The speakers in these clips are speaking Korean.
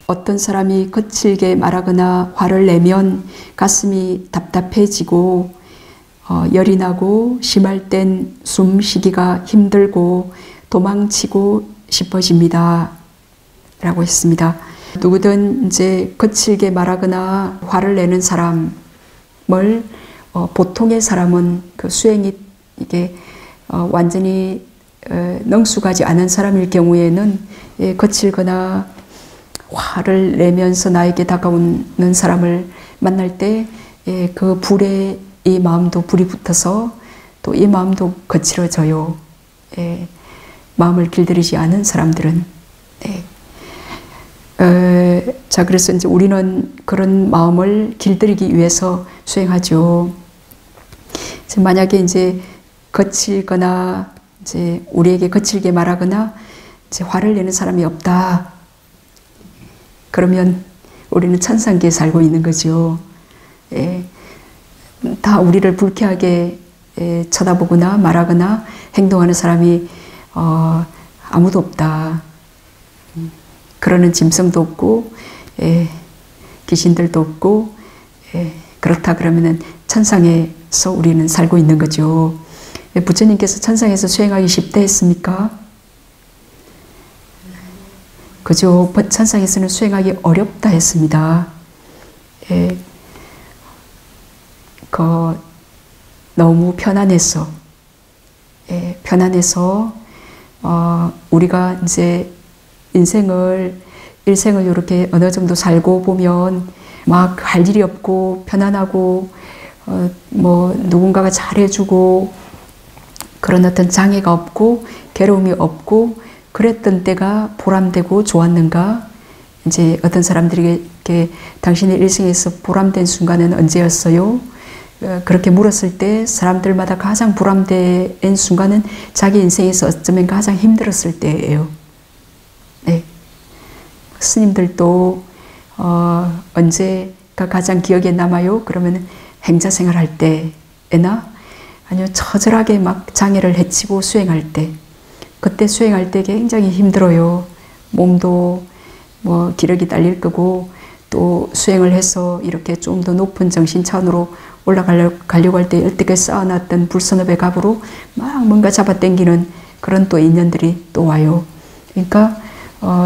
어떤 사람이 거칠게 말하거나 화를 내면 가슴이 답답해지고 열이 나고 심할 땐 숨쉬기가 힘들고 도망치고 싶어집니다. 라고 했습니다. 누구든 이제 거칠게 말하거나 화를 내는 사람을 보통의 사람은 그 수행이 이게 완전히 능숙하지 않은 사람일 경우에는 거칠거나 화를 내면서 나에게 다가오는 사람을 만날 때 그 불에 이 마음도 불이 붙어서 또 이 마음도 거칠어져요. 마음을 길들이지 않은 사람들은. 자, 그래서 이제 우리는 그런 마음을 길들이기 위해서 수행하죠. 만약에 이제 거칠거나 이제 우리에게 거칠게 말하거나 이제 화를 내는 사람이 없다. 그러면 우리는 천상계에 살고 있는 거죠. 다 우리를 불쾌하게 쳐다보거나 말하거나 행동하는 사람이 아무도 없다. 그러는 짐승도 없고 귀신들도 없고 그렇다 그러면은 천상에서 우리는 살고 있는 거죠. 부처님께서 천상에서 수행하기 쉽다 했습니까? 그죠. 천상에서는 수행하기 어렵다 했습니다. 너무 편안해서 우리가 이제 일생을 이렇게 어느 정도 살고 보면 막 할 일이 없고 편안하고 뭐 누군가가 잘해주고 그런 어떤 장애가 없고 괴로움이 없고 그랬던 때가 보람되고 좋았는가? 이제 어떤 사람들에게 당신의 일생에서 보람된 순간은 언제였어요? 그렇게 물었을 때 사람들마다 가장 보람된 순간은 자기 인생에서 어쩌면 가장 힘들었을 때예요. 네. 스님들도 언제가 가장 기억에 남아요? 그러면 행자생활 할 때나 아니면 처절하게 막 장애를 헤치고 수행할 때, 그때 수행할 때 굉장히 힘들어요. 몸도 뭐 기력이 딸릴 거고 또 수행을 해서 이렇게 좀 더 높은 정신 차원으로 올라가려고 할 때 열대게 쌓아놨던 불선업의 갑으로 막 뭔가 잡아당기는 그런 또 인연들이 또 와요. 그러니까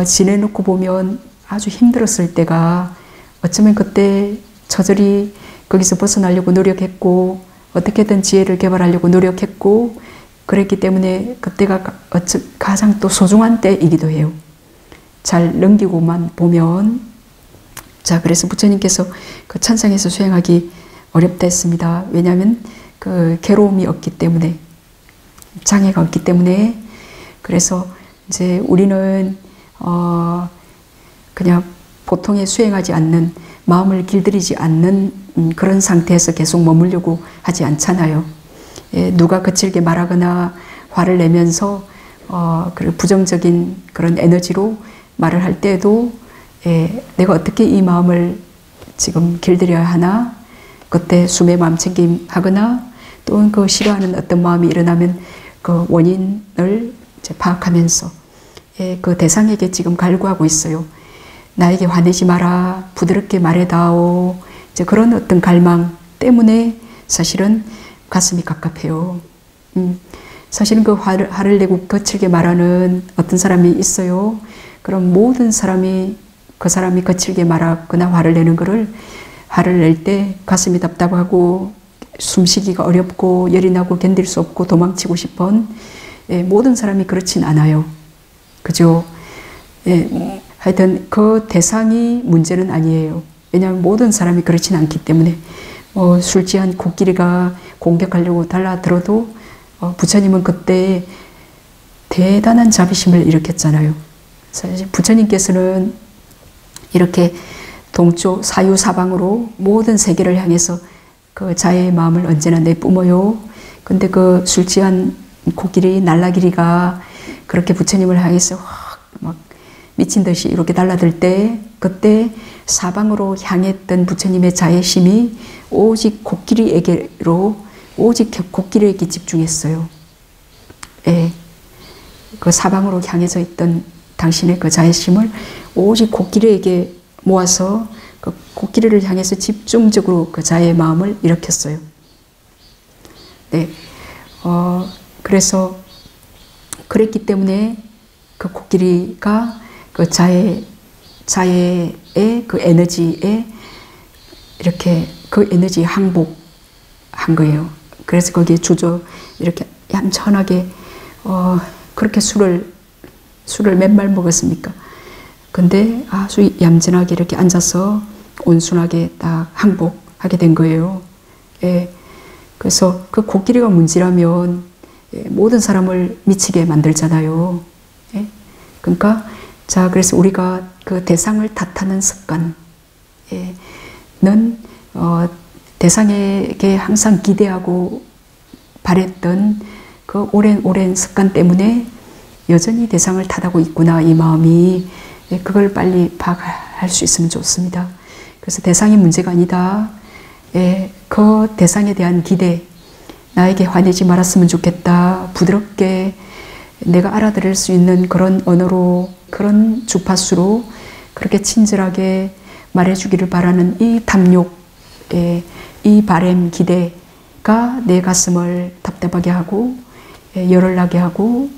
지내놓고 보면 아주 힘들었을 때가 어쩌면 그때 처절히 거기서 벗어나려고 노력했고 어떻게든 지혜를 개발하려고 노력했고 그랬기 때문에 그때가 가장 또 소중한 때이기도 해요. 잘 넘기고만 보면. 자, 그래서 부처님께서 그 천상에서 수행하기 어렵다 했습니다. 왜냐하면 그 괴로움이 없기 때문에, 장애가 없기 때문에. 그래서 이제 우리는 그냥 보통에 수행하지 않는, 마음을 길들이지 않는 그런 상태에서 계속 머물려고 하지 않잖아요. 누가 거칠게 말하거나 화를 내면서 그리고 부정적인 그런 에너지로 말을 할 때도 내가 어떻게 이 마음을 지금 길들여야 하나? 그때 숨의 마음 챙김 하거나 또는 그 싫어하는 어떤 마음이 일어나면 그 원인을 이제 파악하면서 그 대상에게 지금 갈구하고 있어요. 나에게 화내지 마라, 부드럽게 말해다오. 이제 그런 어떤 갈망 때문에 사실은 가슴이 갑갑해요. 사실은 그 화를 내고 거칠게 말하는 어떤 사람이 있어요. 그럼 모든 사람이 그 사람이 거칠게 말하거나 화를 내는 거를 화를 낼 때 가슴이 답답하고 숨쉬기가 어렵고 열이 나고 견딜 수 없고 도망치고 싶은 모든 사람이 그렇진 않아요. 그죠? 하여튼 그 대상이 문제는 아니에요. 왜냐하면 모든 사람이 그렇진 않기 때문에 술 취한 코끼리가 공격하려고 달라들어도 부처님은 그때 대단한 자비심을 일으켰잖아요. 사실 부처님께서는 이렇게 동쪽 사유사방으로 모든 세계를 향해서 그 자애의 마음을 언제나 내뿜어요. 근데 그 술 취한 코끼리 날라기리가 그렇게 부처님을 향해서 막 미친 듯이 이렇게 달라들 때 그때 사방으로 향했던 부처님의 자애심이 오직 코끼리에게로 오직 코끼리에게 집중했어요. 그 사방으로 향해서 있던 당신의 그 자애심을 오직 코끼리에게 모아서 그 코끼리를 향해서 집중적으로 그 자애의 마음을 일으켰어요. 네, 그래서 그랬기 때문에 그 코끼리가 그 자애의 그 에너지에 이렇게 그 에너지에 항복한 거예요. 그래서 거기에 이렇게 얌전하게 그렇게 술을 몇 말 먹었습니까? 근데 아주 얌전하게 이렇게 앉아서 온순하게 딱 항복하게 된 거예요. 예. 그래서 그 코끼리가 문제라면 모든 사람을 미치게 만들잖아요. 예. 그러니까 자, 그래서 우리가 그 대상을 탓하는 습관, 는 대상에게 항상 기대하고 바랬던 그 오랜 습관 때문에 여전히 대상을 탓하고 있구나, 이 마음이. 그걸 빨리 파악할 수 있으면 좋습니다. 그래서 대상이 문제가 아니다. 그 대상에 대한 기대, 나에게 화내지 말았으면 좋겠다. 부드럽게 내가 알아들을 수 있는 그런 언어로, 그런 주파수로 그렇게 친절하게 말해주기를 바라는 이 탐욕, 이 바램, 기대가 내 가슴을 답답하게 하고 열을 나게 하고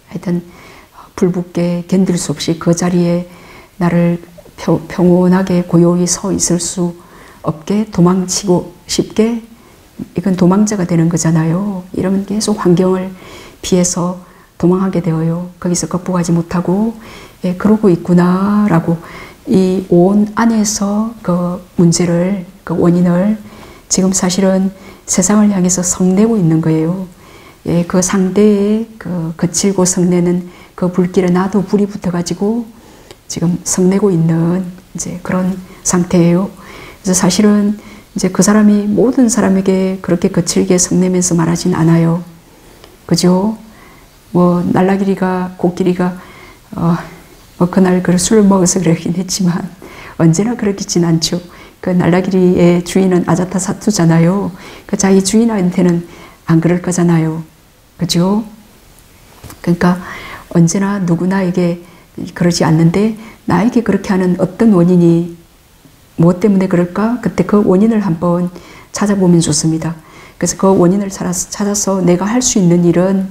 하여튼 불붙게 견딜 수 없이 그 자리에 나를 평온하게 고요히 서 있을 수 없게 도망치고 싶게, 이건 도망자가 되는 거잖아요. 이러면 계속 환경을 피해서 도망하게 되어요. 거기서 극복하지 못하고 그러고 있구나라고 이 온 안에서 그 문제를, 그 원인을 지금 사실은 세상을 향해서 성내고 있는 거예요. 그 상대의 그 거칠고 성내는 그 불길에 나도 불이 붙어가지고 지금 성내고 있는 이제 그런 상태예요. 그래서 사실은 이제 그 사람이 모든 사람에게 그렇게 거칠게 성내면서 말하진 않아요. 그죠? 뭐 날라기리가, 코끼리가 뭐 그날 그 술을 먹어서 그러긴 했지만 언제나 그렇긴 않죠. 그 날라기리의 주인은 아자타사투잖아요. 그 자기 주인한테는 안 그럴 거잖아요. 그죠? 그러니까 언제나 누구나에게 그러지 않는데 나에게 그렇게 하는 어떤 원인이 무엇 때문에 그럴까? 그때 그 원인을 한번 찾아보면 좋습니다. 그래서 그 원인을 찾아서 내가 할 수 있는 일은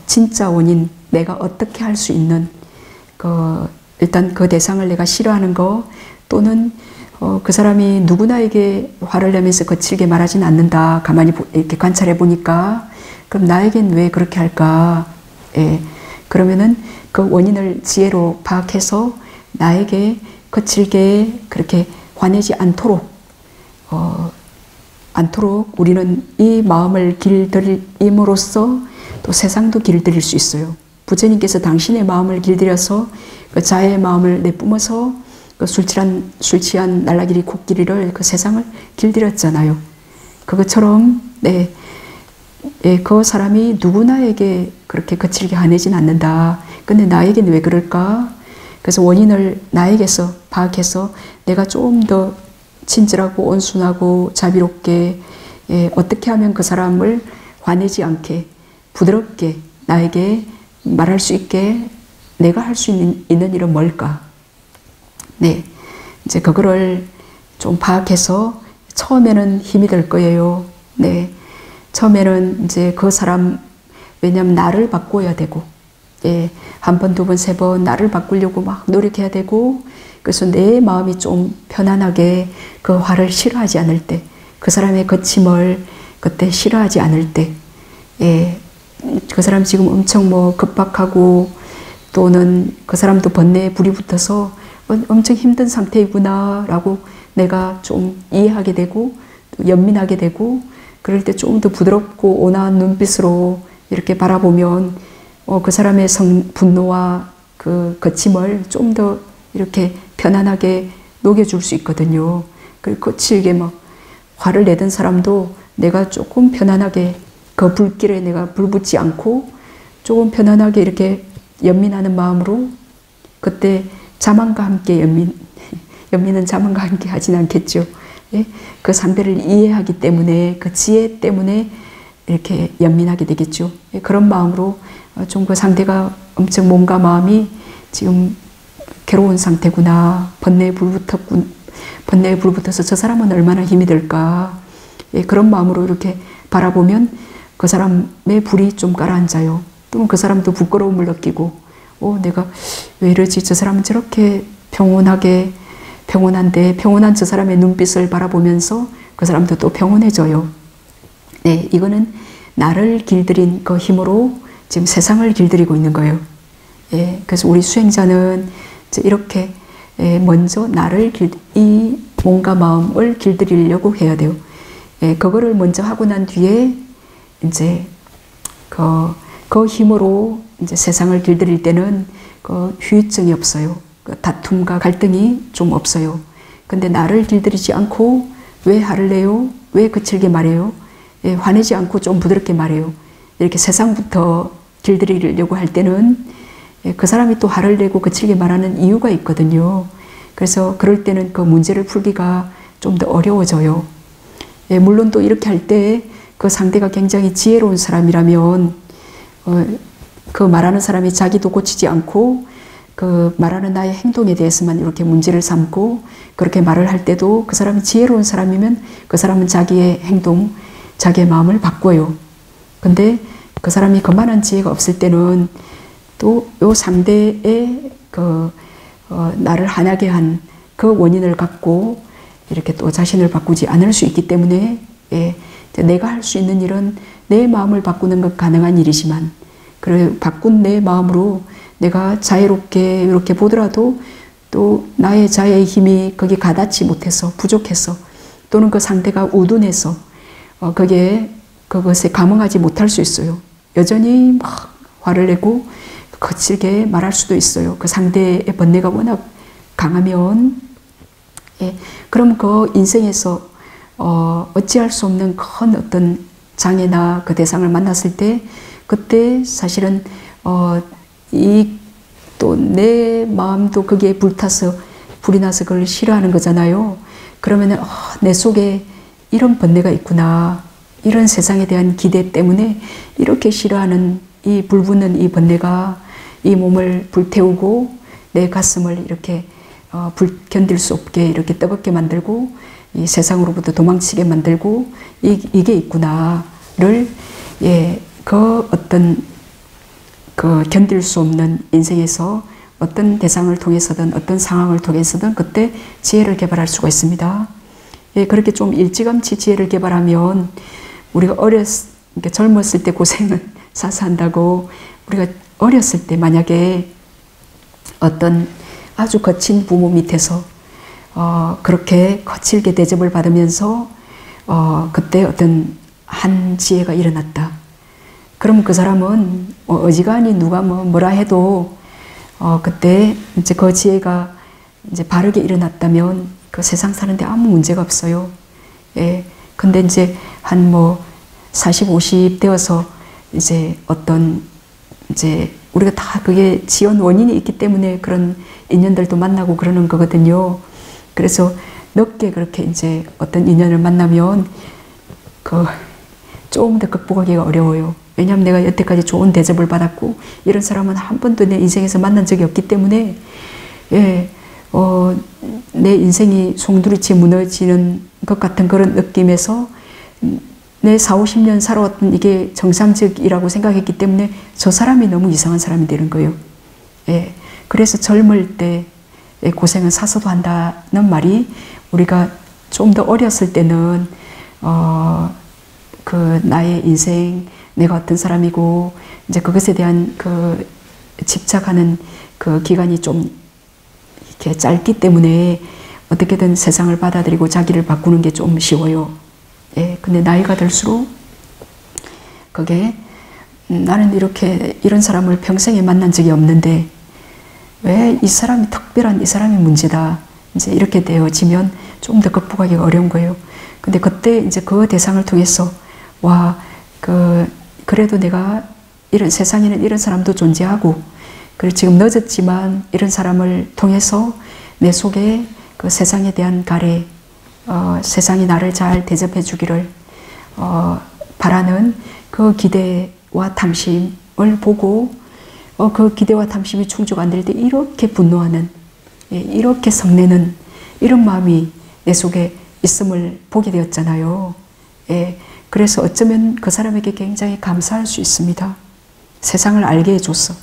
진짜 원인, 내가 어떻게 할 수 있는 일단 그 대상을 내가 싫어하는 거, 또는 그 사람이 누구나에게 화를 내면서 거칠게 말하진 않는다. 가만히 이렇게 관찰해 보니까 그럼 나에겐 왜 그렇게 할까? 그러면은 그 원인을 지혜로 파악해서 나에게 거칠게 그렇게 화내지 않도록 우리는 이 마음을 길들임으로써 또 세상도 길들일 수 있어요. 부처님께서 당신의 마음을 길들여서 그 자의 마음을 내뿜어서 그 술 취한 날라기리 코끼리를 그 세상을 길들였잖아요. 그것처럼 그 사람이 누구나에게 그렇게 거칠게 화내진 않는다. 근데 나에게는 왜 그럴까? 그래서 원인을 나에게서 파악해서 내가 좀 더 친절하고 온순하고 자비롭게 어떻게 하면 그 사람을 화내지 않게 부드럽게 나에게 말할 수 있게 내가 할 수 있는 일은 뭘까? 네, 이제 그거를 좀 파악해서 처음에는 힘이 들 거예요. 네, 처음에는 이제 그 사람, 왜냐하면 나를 바꿔야 되고, 한 번, 두 번, 세 번 나를 바꾸려고 막 노력해야 되고, 그래서 내 마음이 좀 편안하게 그 화를 싫어하지 않을 때, 그 사람의 거침을 그때 싫어하지 않을 때, 그 사람 지금 엄청 뭐 급박하고 또는 그 사람도 번뇌에 불이 붙어서 엄청 힘든 상태이구나 라고 내가 좀 이해하게 되고 또 연민하게 되고 그럴 때 좀 더 부드럽고 온화한 눈빛으로 이렇게 바라보면 그 사람의 분노와 그 거침을 좀 더 이렇게 편안하게 녹여줄 수 있거든요. 그리고 거칠게 막 화를 내던 사람도 내가 조금 편안하게 그 불길에 내가 불붙지 않고 조금 편안하게 이렇게 연민하는 마음으로 그때 자만과 함께 연민은 자만과 함께 하진 않겠죠. 그 상대를 이해하기 때문에 그 지혜 때문에 이렇게 연민하게 되겠죠. 그런 마음으로 좀 그 상대가 엄청 몸과 마음이 지금 괴로운 상태구나. 번뇌에 불붙어서 저 사람은 얼마나 힘이 들까. 그런 마음으로 이렇게 바라보면 그 사람의 불이 좀 가라앉아요. 또는 그 사람도 부끄러움을 느끼고 내가 왜 이러지? 저 사람은 저렇게 평온한데 평온한 저 사람의 눈빛을 바라보면서 그 사람도 또 평온해져요. 네, 이거는 나를 길들인 그 힘으로 지금 세상을 길들이고 있는 거예요. 그래서 우리 수행자는 이렇게 먼저 이 몸과 마음을 길들이려고 해야 돼요. 그거를 먼저 하고 난 뒤에 이제 그 힘으로 이제 세상을 길들일 때는 그 후유증이 없어요. 그 다툼과 갈등이 좀 없어요. 근데 나를 길들이지 않고 왜 화를 내요? 왜 거칠게 말해요? 화내지 않고 좀 부드럽게 말해요. 이렇게 세상부터 길들이려고 할 때는 그 사람이 또 화를 내고 거칠게 말하는 이유가 있거든요. 그래서 그럴 때는 그 문제를 풀기가 좀 더 어려워져요. 물론 또 이렇게 할 때 그 상대가 굉장히 지혜로운 사람이라면 그 말하는 사람이 자기도 고치지 않고 그 말하는 나의 행동에 대해서만 이렇게 문제를 삼고 그렇게 말을 할 때도 그 사람이 지혜로운 사람이면 그 사람은 자기의 행동, 자기의 마음을 바꿔요. 근데 그 사람이 그만한 지혜가 없을 때는 또 요 상대의 나를 화나게 한 그 원인을 갖고 이렇게 또 자신을 바꾸지 않을 수 있기 때문에 내가 할 수 있는 일은 내 마음을 바꾸는 것 가능한 일이지만 바꾼 내 마음으로 내가 자유롭게 이렇게 보더라도 또 나의 자애의 힘이 거기 가닿지 못해서 부족해서 또는 그 상대가 우둔해서 그것에 감응하지 못할 수 있어요. 여전히 막 화를 내고 거칠게 말할 수도 있어요. 그 상대의 번뇌가 워낙 강하면 그럼 그 인생에서 어찌할 수 없는 큰 어떤 장애나 그 대상을 만났을 때 그때 사실은 또 내 마음도 거기에 불이 나서 그걸 싫어하는 거잖아요. 그러면은 내 속에 이런 번뇌가 있구나. 이런 세상에 대한 기대 때문에 이렇게 싫어하는 이 불붙는 이 번뇌가 이 몸을 불태우고 내 가슴을 이렇게 견딜 수 없게 이렇게 뜨겁게 만들고 이 세상으로부터 도망치게 만들고 이게 있구나를 그 어떤 그 견딜 수 없는 인생에서 어떤 대상을 통해서든 어떤 상황을 통해서든 그때 지혜를 개발할 수가 있습니다. 그렇게 좀 일찌감치 지혜를 개발하면 우리가 젊었을 때 고생은 사사한다고 우리가 어렸을 때 만약에 어떤 아주 거친 부모 밑에서 그렇게 거칠게 대접을 받으면서 그때 어떤 한 지혜가 일어났다. 그러면 그 사람은 어지간히 누가 뭐라 해도 그때 이제 그 지혜가 이제 바르게 일어났다면 그 세상 사는데 아무 문제가 없어요. 근데 이제 한 40, 50 되어서 이제 이제 우리가 다 그게 지연 원인이 있기 때문에 그런 인연들도 만나고 그러는 거거든요. 그래서 늦게 그렇게 이제 어떤 인연을 만나면 조금 더 극복하기가 어려워요. 왜냐하면 내가 여태까지 좋은 대접을 받았고 이런 사람은 한 번도 내 인생에서 만난 적이 없기 때문에 내 인생이 송두리째 무너지는 것 같은 그런 느낌에서 내 40, 50년 살아왔던 이게 정상적이라고 생각했기 때문에 저 사람이 너무 이상한 사람이 되는 거예요. 그래서 젊을 때 고생은 사서도 한다는 말이 우리가 좀 더 어렸을 때는 나의 인생, 내가 어떤 사람이고 이제 그것에 대한 집착하는 그 기간이 좀 이렇게 짧기 때문에 어떻게든 세상을 받아들이고 자기를 바꾸는 게 좀 쉬워요. 근데 나이가 들수록 그게 나는 이런 사람을 평생에 만난 적이 없는데 왜 이 사람이 특별한 이 사람이 문제다. 이제 이렇게 되어지면 좀 더 극복하기가 어려운 거예요. 근데 그때 이제 그 대상을 통해서 그래도 내가 세상에는 이런 사람도 존재하고 그리고 지금 늦었지만 이런 사람을 통해서 내 속에 그 세상에 대한 가래 세상이 나를 잘 대접해 주기를 바라는 그 기대와 탐심을 보고 그 기대와 탐심이 충족 안 될 때 이렇게 분노하는, 이렇게 성내는 이런 마음이 내 속에 있음을 보게 되었잖아요. 그래서 어쩌면 그 사람에게 굉장히 감사할 수 있습니다. 세상을 알게 해줘서.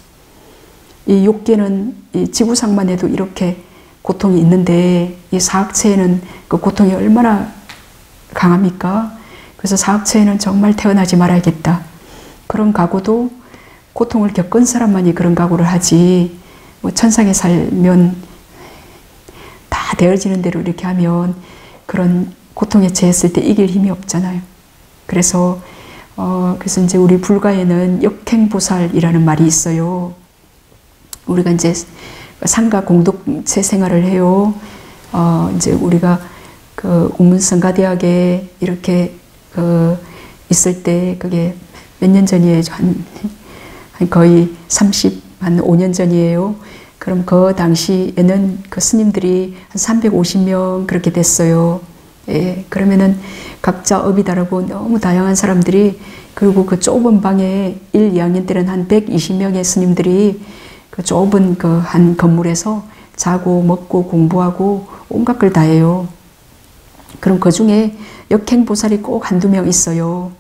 이 욕계는 이 지구상만 해도 이렇게 고통이 있는데 이 사학체에는 그 고통이 얼마나 강합니까? 그래서 사학체에는 정말 태어나지 말아야겠다. 그런 각오도 고통을 겪은 사람만이 그런 각오를 하지, 뭐 천상에 살면 다 되어지는 대로 이렇게 하면 그런 고통에 처했을 때 이길 힘이 없잖아요. 그래서 이제 우리 불가에는 역행보살이라는 말이 있어요. 우리가 이제 상가 공동체 생활을 해요. 이제 우리가 그 우문성가대학에 이렇게 있을 때 그게 몇 년 전이에요. 거의 5년 전이에요. 그럼 그 당시에는 그 스님들이 한 350명 그렇게 됐어요. 그러면은 각자 업이 다르고 너무 다양한 사람들이, 그리고 그 좁은 방에 1, 2학년 때는 한 120명의 스님들이 그 좁은 그 한 건물에서 자고 먹고 공부하고 온갖 걸 다 해요. 그럼 그 중에 역행보살이 꼭 한두 명 있어요.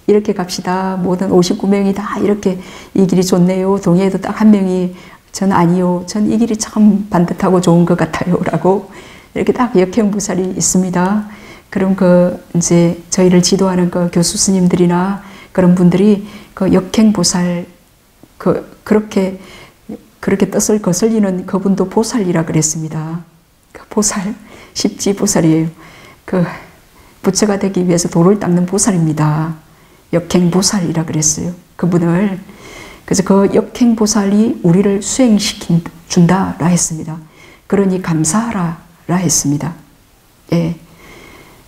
이렇게 갑시다. 모든 59명이 다 이렇게 이 길이 좋네요. 동해에도 딱 한 명이 전 아니요. 전 이 길이 참 반듯하고 좋은 것 같아요. 라고 이렇게 딱 역행보살이 있습니다. 그럼 이제 저희를 지도하는 그 교수 스님들이나 그런 분들이 그 역행보살, 그렇게 뜻을 거슬리는 그분도 보살이라 그랬습니다. 그 보살, 십지보살이에요. 부처가 되기 위해서 돌을 닦는 보살입니다. 역행보살이라 그랬어요. 그분을. 그래서 그 역행보살이 우리를 수행시킨준다라 했습니다. 그러니 감사하라 라 했습니다.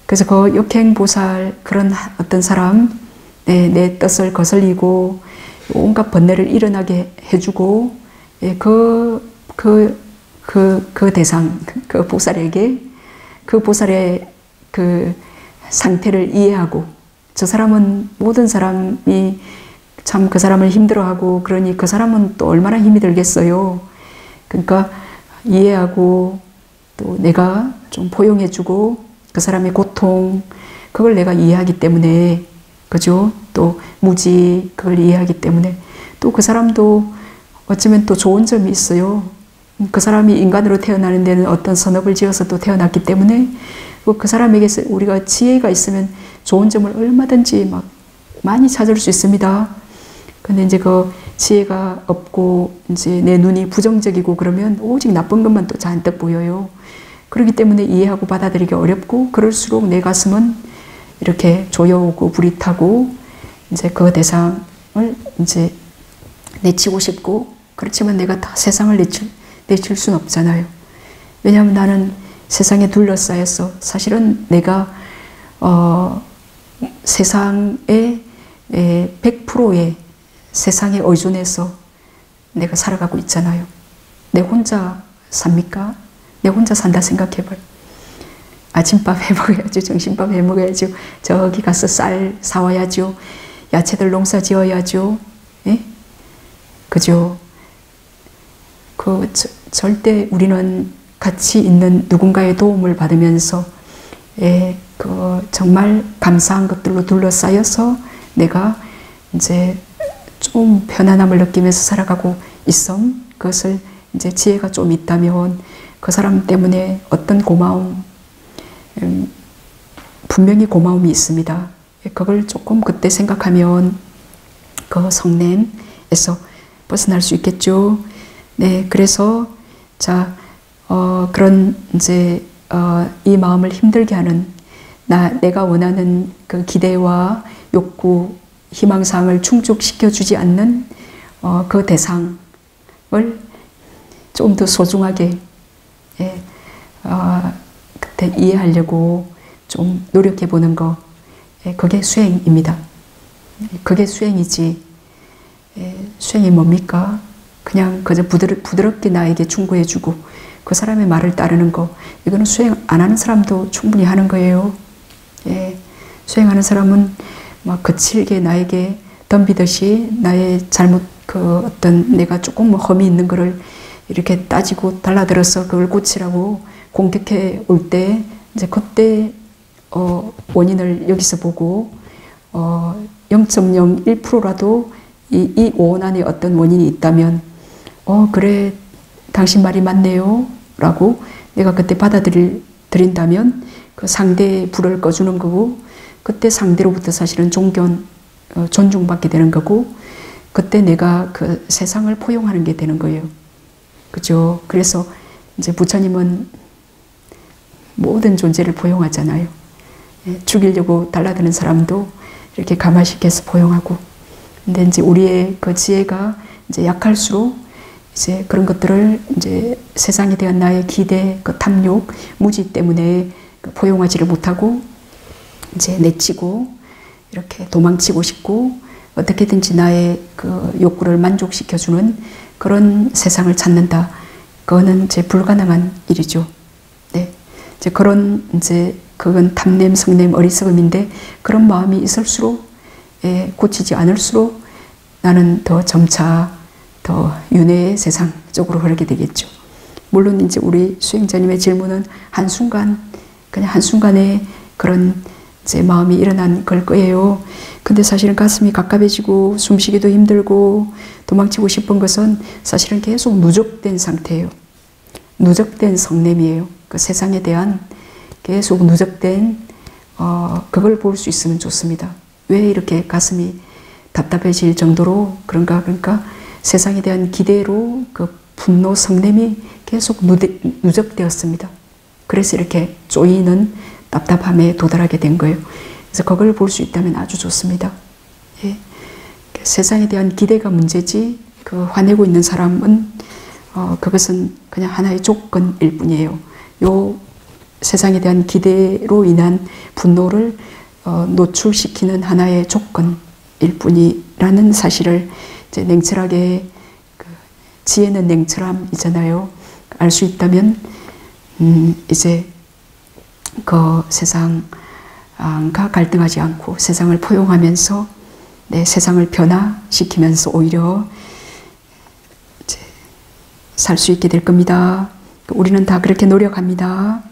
그래서 그 역행보살, 그런 어떤 사람, 내 뜻을 거슬리고 온갖 번뇌를 일어나게 해주고, 그 대상, 그 보살에게 그 보살의 그 상태를 이해하고, 저 사람은 모든 사람이 참 그 사람을 힘들어하고, 그러니 그 사람은 또 얼마나 힘이 들겠어요. 그러니까 이해하고 또 내가 좀 포용해주고 그 사람의 고통, 그걸 내가 이해하기 때문에, 그죠? 또 무지, 그걸 이해하기 때문에 또 그 사람도 어쩌면 또 좋은 점이 있어요. 그 사람이 인간으로 태어나는 데는 어떤 선업을 지어서 또 태어났기 때문에 그 사람에게서 우리가 지혜가 있으면 좋은 점을 얼마든지 막 많이 찾을 수 있습니다. 근데 이제 그 지혜가 없고 이제 내 눈이 부정적이고 그러면 오직 나쁜 것만 또 잔뜩 보여요. 그렇기 때문에 이해하고 받아들이기 어렵고, 그럴수록 내 가슴은 이렇게 조여오고 불이 타고 이제 그 대상을 이제 내치고 싶고, 그렇지만 내가 다 세상을 내칠 수는 없잖아요. 왜냐하면 나는 세상에 둘러싸여서 사실은 내가 세상의 100%의 세상에 의존해서 내가 살아가고 있잖아요. 내 혼자 삽니까? 내 혼자 산다 생각해봐요. 아침밥 해먹어야죠. 점심밥 해먹어야죠. 저기 가서 쌀 사와야죠. 야채들 농사 지어야죠. 예? 그죠? 절대 우리는 같이 있는 누군가의 도움을 받으면서 정말 감사한 것들로 둘러싸여서 내가 이제 좀 편안함을 느끼면서 살아가고 있음, 그것을 이제 지혜가 좀 있다면 그 사람 때문에 어떤 고마움, 분명히 고마움이 있습니다. 그걸 조금 그때 생각하면 그 성냄에서 벗어날 수 있겠죠. 네, 그래서 그런 이제 이 마음을 힘들게 하는 내가 원하는 그 기대와 욕구, 희망사항을 충족시켜 주지 않는 그 대상을 좀 더 소중하게 그때 이해하려고 좀 노력해 보는 거, 그게 수행입니다. 그게 수행이지. 수행이 뭡니까? 그냥 그저 부드럽게 나에게 충고해 주고 그 사람의 말을 따르는 거, 이거는 수행 안 하는 사람도 충분히 하는 거예요. 수행하는 사람은 막 거칠게 나에게 덤비듯이 나의 잘못 어떤 내가 조금 험이 있는 거를 이렇게 따지고 달라들어서 그걸 고치라고 공격해 올 때 이제 그때 원인을 여기서 보고 0.01%라도 이 오온 안에 어떤 원인이 있다면 그래 당신 말이 맞네요 라고 내가 그때 받아들인다면 그 상대의 불을 꺼주는 거고 그때 상대로부터 사실은 존중받게 되는 거고 그때 내가 그 세상을 포용하는 게 되는 거예요. 그죠? 그래서 이제 부처님은 모든 존재를 포용하잖아요. 죽이려고 달라드는 사람도 이렇게 가마시켜서 포용하고. 근데 이제 우리의 그 지혜가 이제 약할수록 이제 그런 것들을 이제 세상에 대한 나의 기대, 그 탐욕, 무지 때문에 포용하지를 못하고 이제 내치고 이렇게 도망치고 싶고 어떻게든지 나의 그 욕구를 만족시켜주는 그런 세상을 찾는다. 그거는 이제 불가능한 일이죠. 네. 이제 그건 탐냄, 성냄, 어리석음인데 그런 마음이 있을수록 고치지 않을수록 나는 더 점차 더 윤회의 세상 쪽으로 흐르게 되겠죠. 물론 이제 우리 수행자님의 질문은 그냥 한순간에 그런 제 마음이 일어난 걸 거예요. 근데 사실은 가슴이 갑갑해지고 숨쉬기도 힘들고 도망치고 싶은 것은 사실은 계속 누적된 상태예요. 누적된 성냄이에요. 그 세상에 대한 계속 누적된 그걸 볼 수 있으면 좋습니다. 왜 이렇게 가슴이 답답해질 정도로 그런가? 그러니까 세상에 대한 기대로 그 분노, 성냄이 계속 누적되었습니다. 그래서 이렇게 쪼이는 답답함에 도달하게 된 거예요. 그래서 그걸 볼 수 있다면 아주 좋습니다. 예. 세상에 대한 기대가 문제지 그 화내고 있는 사람은 그것은 그냥 하나의 조건일 뿐이에요. 요 세상에 대한 기대로 인한 분노를 노출시키는 하나의 조건일 뿐이라는 사실을 이제 냉철하게 지혜는 냉철함이잖아요. 알 수 있다면 이제 그 세상과 갈등하지 않고 세상을 포용하면서 내 세상을 변화시키면서 오히려 살 수 있게 될 겁니다. 우리는 다 그렇게 노력합니다.